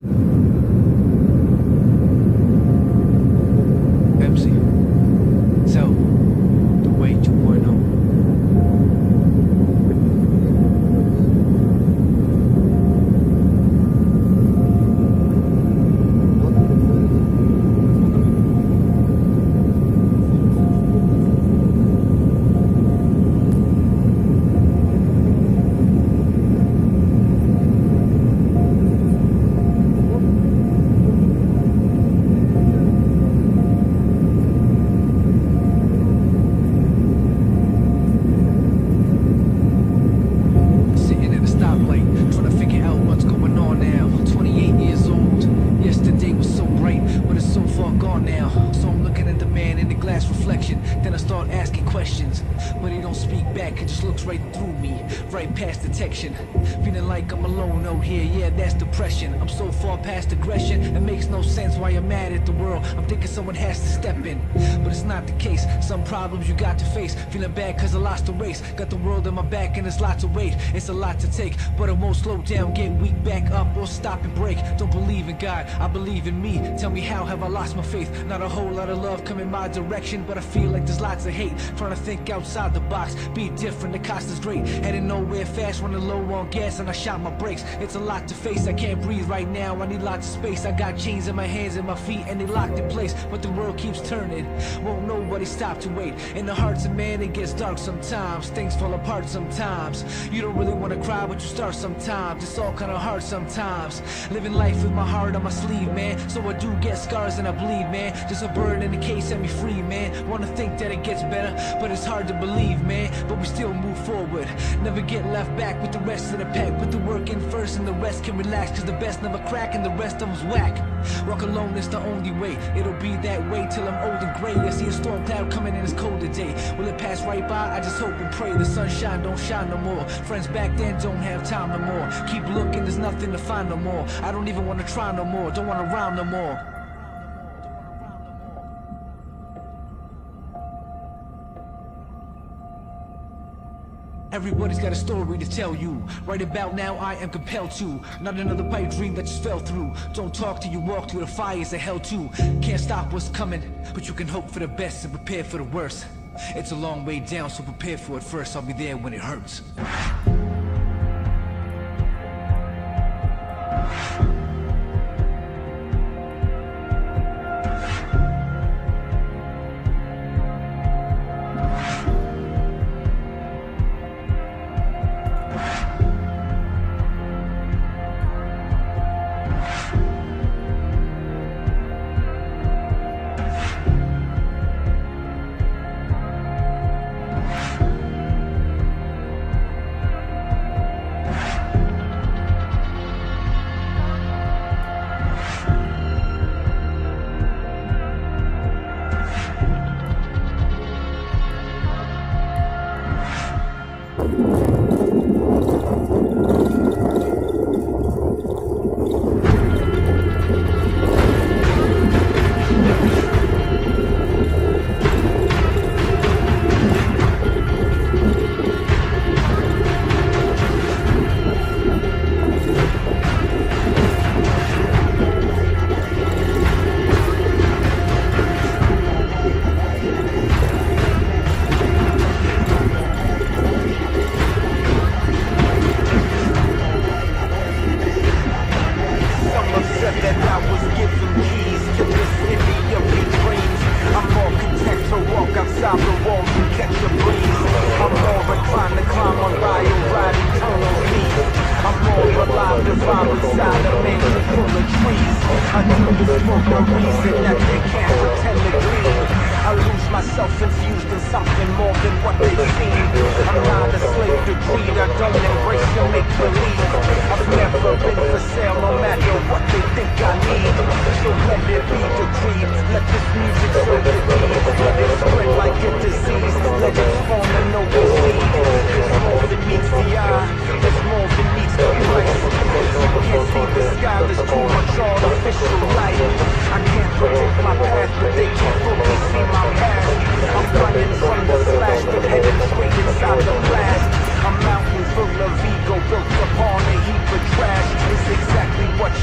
MC, so the way you were known. Then I start asking questions, but he don't speak back, it just looks right through me, right past detection. Feeling like I'm alone out here, yeah, that's depression. I'm so far past aggression, it makes no sense why I'm mad at the world. I'm thinking someone has to step in, but it's not the case. Some problems you got to face, feeling bad cause I lost the race. Got the world on my back and there's lots of weight. It's a lot to take, but I won't slow down, get weak, back up, or stop and break. Don't believe in God, I believe in me. Tell me how have I lost my faith? Not a whole lot of love coming my direction, but I feel like there's lots of hate. Trying to think outside the box, be different, the cost is great. Heading nowhere fast, running low on gas and I shot my brakes. It's a lot to face, I can't breathe right now, I need lots of space. I got chains in my hands and my feet and they locked in place, but the world keeps turning, won't nobody stop to wait. In the hearts of man it gets dark sometimes, things fall apart sometimes. You don't really want to cry but you start sometimes, it's all kind of hard sometimes. Living life with my heart on my sleeve, man, so I do get scars and I bleed, man. Just a bird in the cage set me free, man. Wanna think that it gets better, but it's hard to believe, man. But we still move forward, never get left back with the rest of the pack. Put the work in first and the rest can relax, cause the best never crack and the rest of them's whack. Walk alone is the only way, it'll be that way till I'm old and gray. I see a storm cloud coming and it's cold today. Will it pass right by? I just hope and pray the sunshine don't shine no more. Friends back then don't have time no more. Keep looking, there's nothing to find no more. I don't even want to try no more, don't want to rhyme no more. Everybody's got a story to tell you. Right about now I am compelled to. Not another pipe dream that just fell through. Don't talk till you walk through the fires of hell too. Can't stop what's coming, but you can hope for the best and prepare for the worst. It's a long way down, so prepare for it first. I'll be there when it hurts.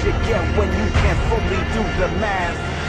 you get when you can't fully do the math.